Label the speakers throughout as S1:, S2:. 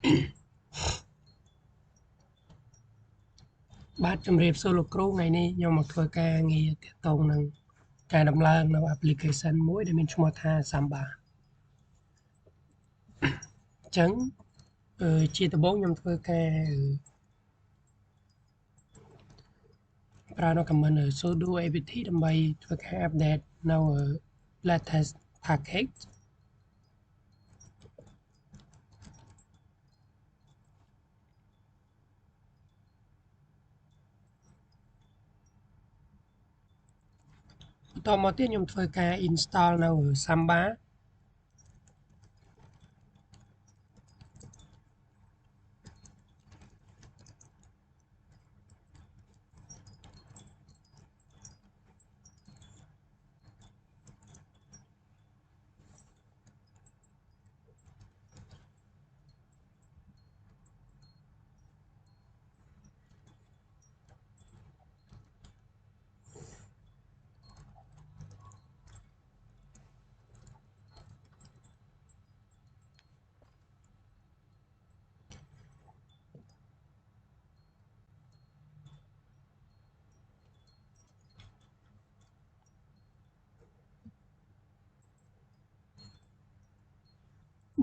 S1: បាទជំរាបសួរលោកគ្រូថ្ងៃនេះខ្ញុំមកធ្វើការងារទាក់ទងនឹងការដំឡើងនៅ application មួយដែលមានឈ្មោះថា Samba អញ្ចឹងជាដំបូងខ្ញុំធ្វើការប្រើនៅ command sudo apt ដើម្បីធ្វើការ update នៅ latest package បន្តមកទៀតខ្ញុំធ្វើការ install នៅ Samba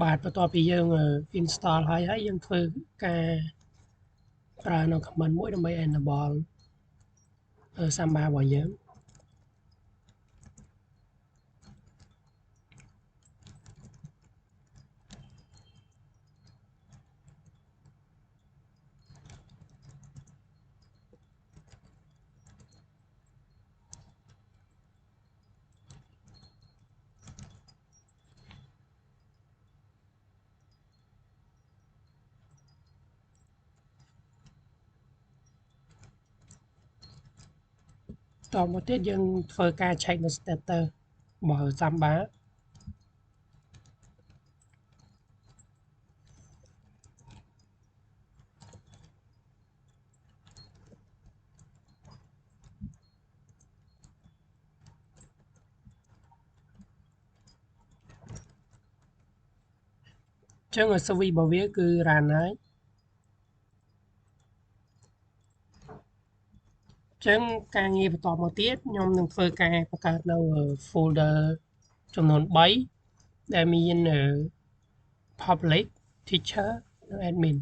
S1: បាទបន្ទាប់ពីយើង install ហើយយើងធ្វើការប្រើនៅ command មួយដើម្បី enable Samba របស់យើងតមកទៀតយើងធ្វើការ check នៅ status របស់ Samba អញ្ចឹង service របស់វាគឺ run ហើយអញ្ចឹងការងារបន្តមកទៀតខ្ញុំនឹងធ្វើការបង្កើតនៅ folder ចំនួន3ដែលមាន public teacher និង admin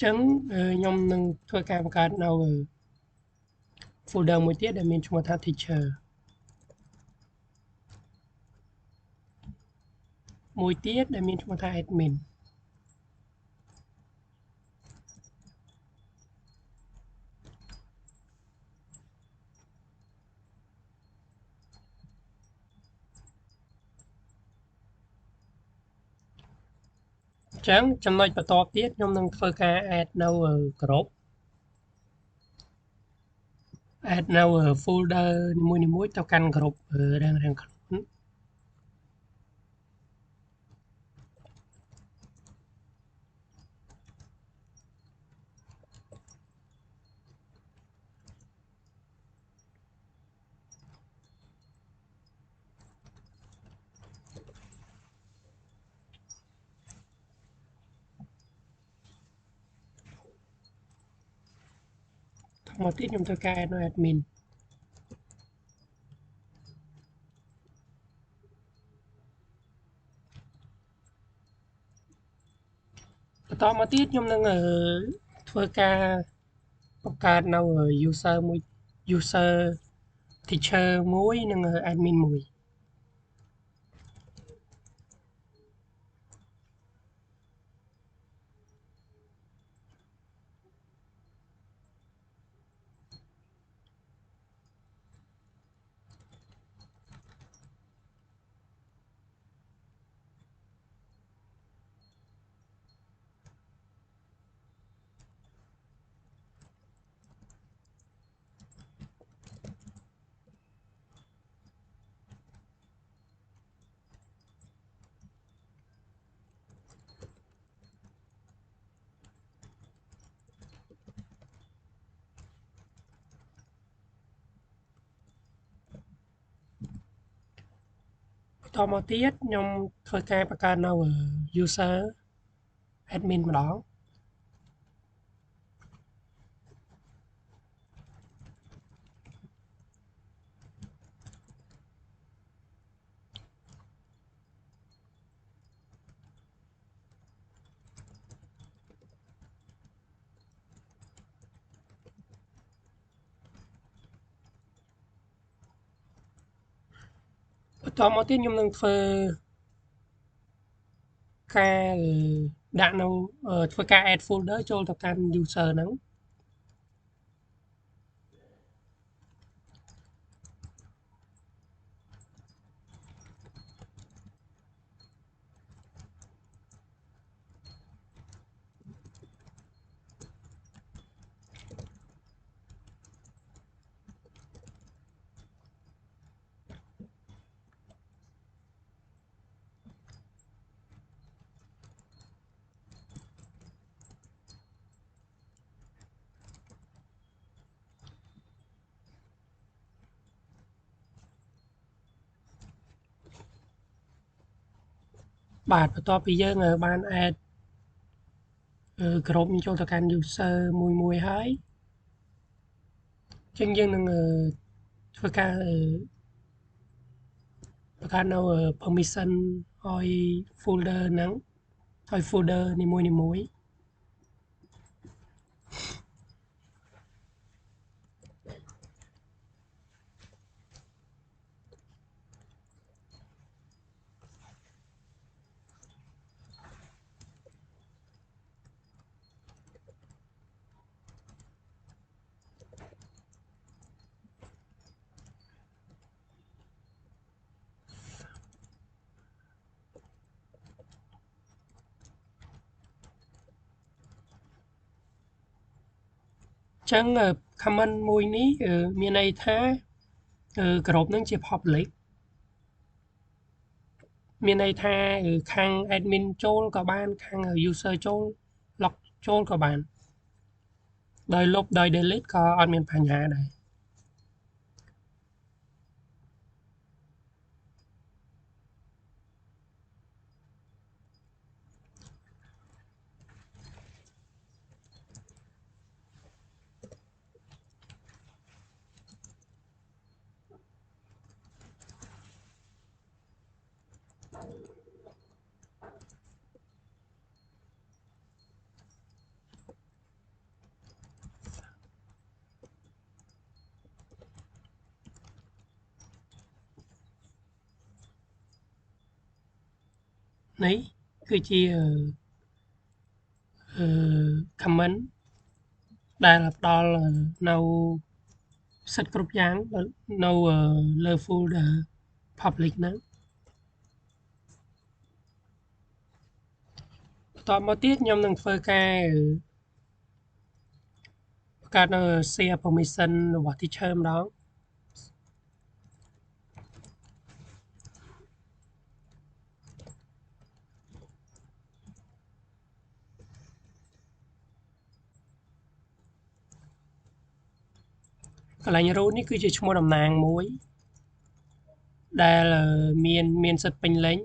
S1: អញ្ចឹងខ្ញុំនឹងធ្វើការបង្កើតនៅ folder មួយទៀតដែលមានឈ្មោះថា teacher មួយទៀតដែលមានឈ្មោះថា admin អញ្ចឹងចំណុចបន្ទាប់ទៀតខ្ញុំនឹងធ្វើការ add នៅ group add នៅ folder នីមួយៗទៅកាន់ group រៀងៗខ្លួនមកទៀតខ្ញុំធ្វើការ add នៅ admin បន្តមកទៀតខ្ញុំនឹងធ្វើការបង្កើតនៅ user មួយ user teacher មួយនិង admin មួយ បន្តមកទៀតខ្ញុំធ្វើការបង្កើតនៅ user admin ម្ដងបន្តមកទៀតខ្ញុំនឹងធ្វើការដាក់នៅធ្វើការ add folder ចូលទៅកាន់ user ហ្នឹងបាទបន្ទាប់ពីយើងបាន add ក្រុមចូលទៅកាន់ user មួយហើយអញ្ចឹងយើងនឹងធ្វើការបង្កើតនៅ permission ឲ្យ folder ហ្នឹងឲ្យ folder នីមួយៗអញ្ចឹង comment មួយនេះមានន័យថាក្រុមហ្នឹងជា public មានន័យថាខាង admin ចូលក៏បានខាង user ចូល log ចូលក៏បានដោយលុបដោយ delete ក៏អត់មានបញ្ហាដែរនេះគឺជា comment ដែលផ្ដល់នៅសិទ្ធិគ្រប់យ៉ាងនៅលើ folder public ហ្នឹងបន្តមកទៀតខ្ញុំនឹងធ្វើការបង្កើតនៅ share permission របស់ teacher ម្ដងកន្លែង root នេះគឺជាឈ្មោះតំណាងមួយដែលមានសិទ្ធិពេញលេញ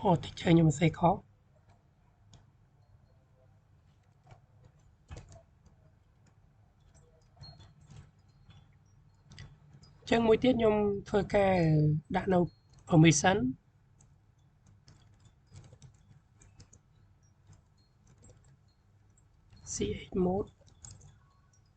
S1: អូ teacher ខ្ញុំសេខុសអញ្ចឹងមួយទៀតខ្ញុំធ្វើការដាក់នៅ permission ch mode អ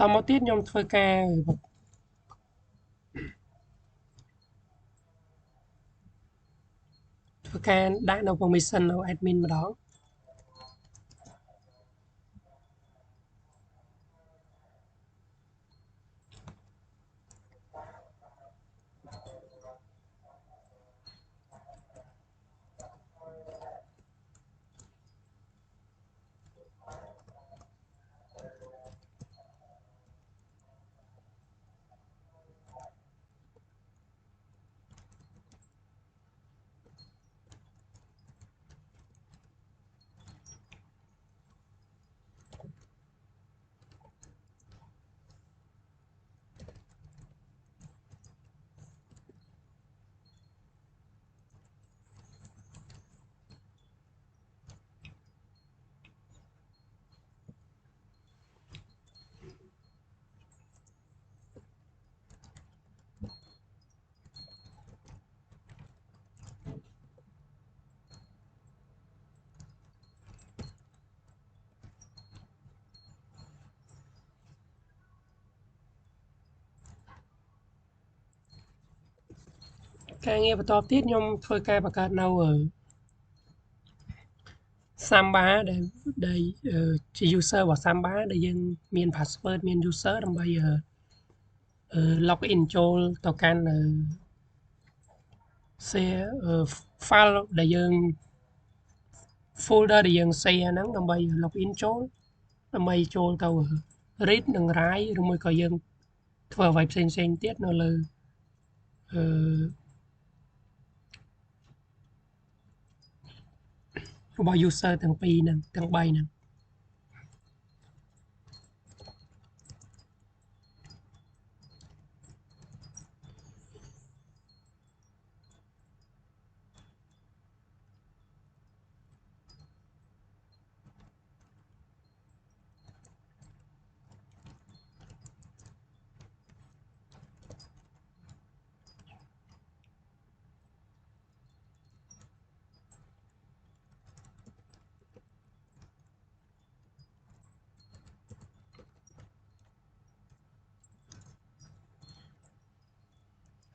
S1: តមកទៀតខ្ញុំធ្វើការដាក់នៅ permission នៅ admin ម្ដងការងារបន្តទៀតខ្ញុំធ្វើការបង្កើតនៅSamba ដែលជា user របស់ Samba ដែលយើងមាន password មាន user ដើម្បីlogin ចូលទៅកាន់ share file ដែលយើង folder ដែលយើង share ហ្នឹងដើម្បី login ចូលដើម្បីចូលទៅ read និង write ឬមួយក៏យើងធ្វើអ្វីផ្សេងៗទៀតនៅលើរបស់ user ទាំងពីរហ្នឹងទាំង3ហ្នឹង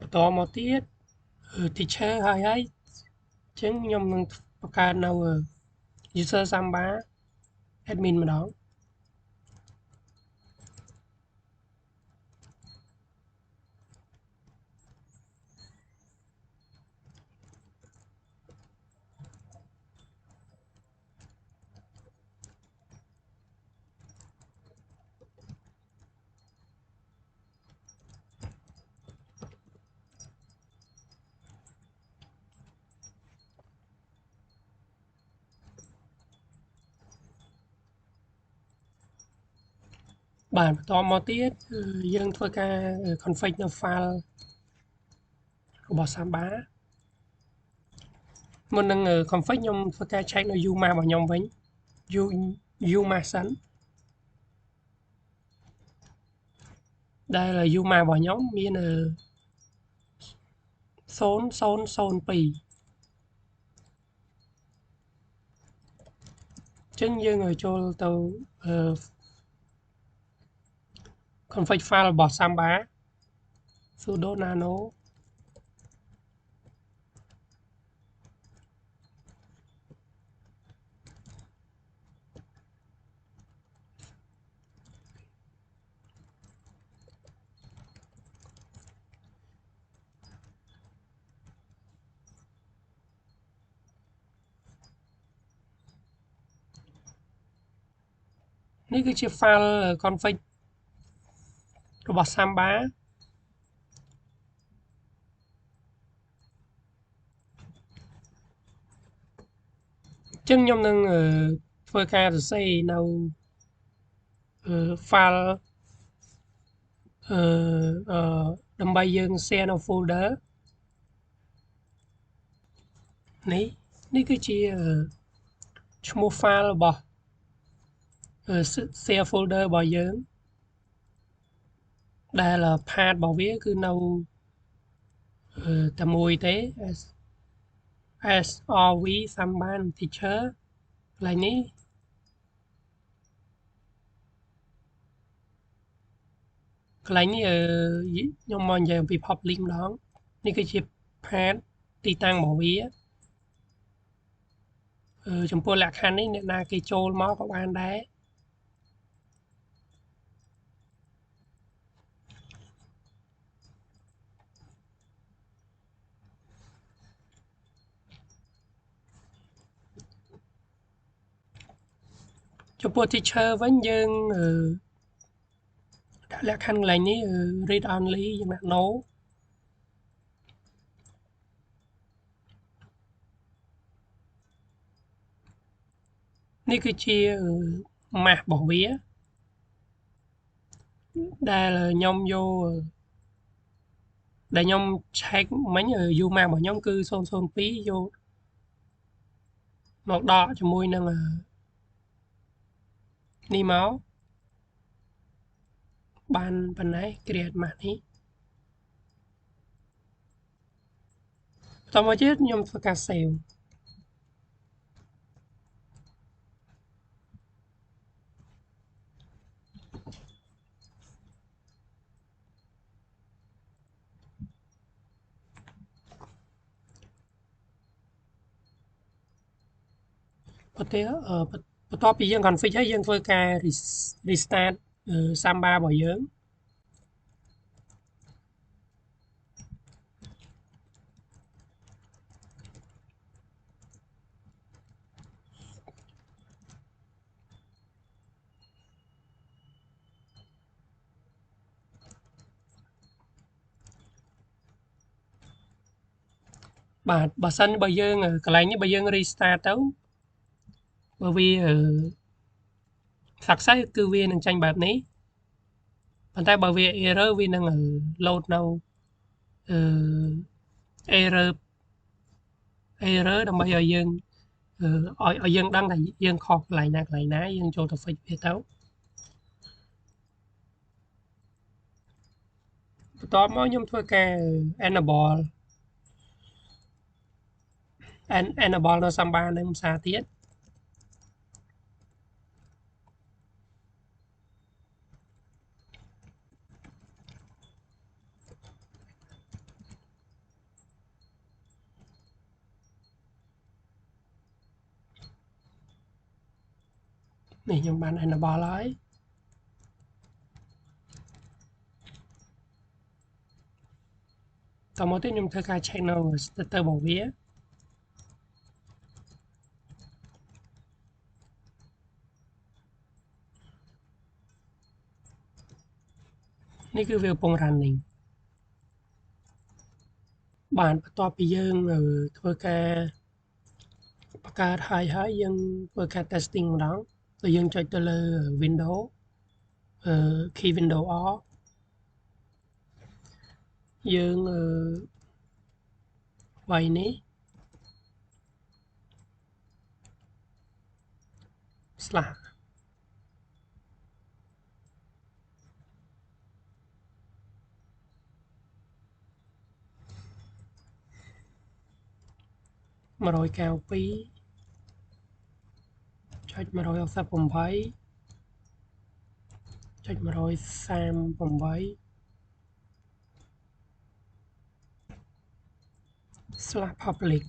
S1: បន្តមកទៀត teacher ហើយអញ្ចឹងខ្ញុំនឹងបង្កើតនៅ user Samba admin ម្ដងបាទបន្តមកទៀតយើងធ្វើការ config នៅ file របស់ Samba មុននឹង config ខ្ញុំធ្វើការ check នៅ UMask របស់ខ្ញុំវិញ UMask សិនដែល UMask របស់ខ្ញុំមាន0002អញ្ចឹងយើងចូលទៅ config file របស់ Samba sudo nano នេះគឺជា file config របស់ Samba អញ្ចឹងខ្ញុំនឹងធ្វើការសរសេរនៅ file ដើម្បីយើង share នៅ folder នេះគឺជាឈ្មោះ file របស់ share folder របស់យើងដែល path របស់វាគឺនៅតែមួយទេ srv Samba teacher កន្លែងនេះ កន្លែងនេះខ្ញុំមកនិយាយអំពី public ម្ដងនេះគឺជា path ទីតាំងរបស់វាចំពោះលក្ខខណ្ឌនេះអ្នកណាគេចូលមកក៏បានដែរចំពោះ teacher វិញយើងដាក់លក្ខខណ្ឌកន្លែងនេះ read only យើងដាក់ no នេះគឺជា math របស់វាដែលខ្ញុំយកដែលខ្ញុំ check មិញ U math របស់ខ្ញុំគឺ002យកមកដកជាមួយនឹងនេះមកបានប៉ុណ្ណេះ create math នេះបន្តមកទៀតខ្ញុំធ្វើការ save បន្ទាប់ពីយើង config ហើយយើងធ្វើការ restart Samba របស់យើងបាទបើសិនបើយើងកន្លែងនេះបើយើង restart ទៅបើវាsuccess គឺវានឹងចាញ់បែបនេះប៉ុន្តែបើវា error វានឹង load នៅerror ដើម្បីឲ្យយើងឲ្យយើងដឹងថាយើងខុសកន្លែងណាយើងចូលទៅ fix វាទៅបន្ទាប់មកខ្ញុំធ្វើការ enable នៅ Samba នឹងភាសាទៀតនេះខ្ញុំបាន enable ហើយតមកទៀតខ្ញុំធ្វើការ check នៅ status របស់វានេះគឺវាកំពុង running បាទបន្ទាប់ពីយើងធ្វើការបង្កើតហើយយើងធ្វើការ testing ម្ដងហើយយើងចុចទៅលើ window key window off យើងវាយនេះ slash 192.168 138 slash public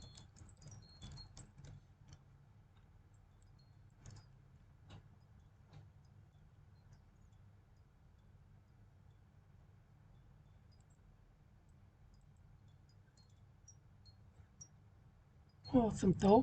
S1: សំទោស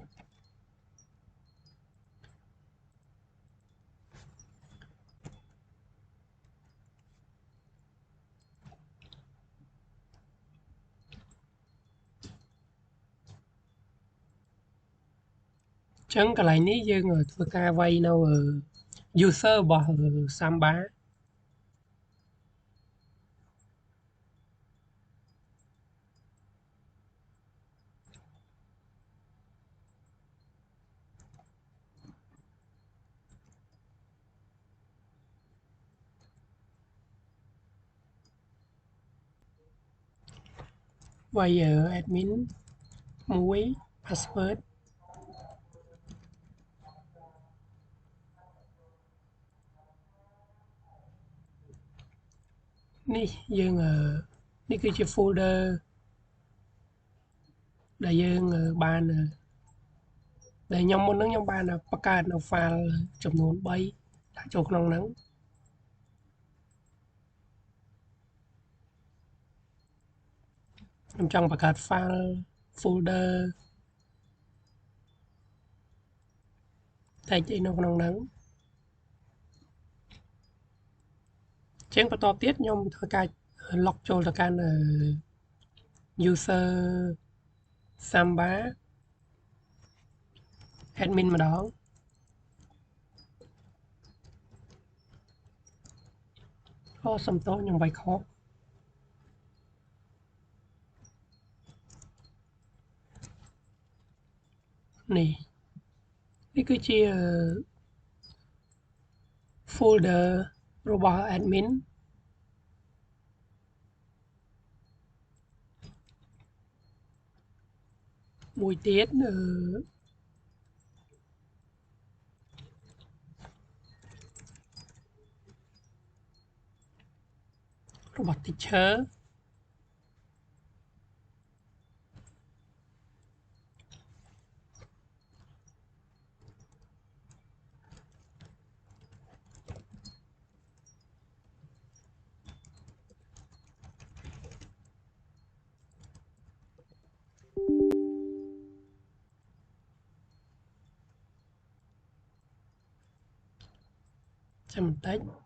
S1: ចឹងកន្លែងនេះយើងធ្វើការវាយនៅ user របស់ Samba វាយ admin 1 password ន នេះយើងនេះគឺជា folder ដែលយើងបានដែលខ្ញុំមុនហ្នឹងខ្ញុំបានបង្កើតនៅ file ចំនួន3ដាក់ចូលក្នុងហ្នឹងខ្ញុំចង់បង្កើត file folder តែអីនៅក្នុងហ្នឹងជាងបន្តទៀតខ្ញុំធ្វើការ log ចូលទៅកាន់user Samba admin ម្ដងសំទោសខ្ញុំវាយខុសនេះគឺជា folder របស់ admin មួយទៀតរបស់ teacher ចាំបន្តិច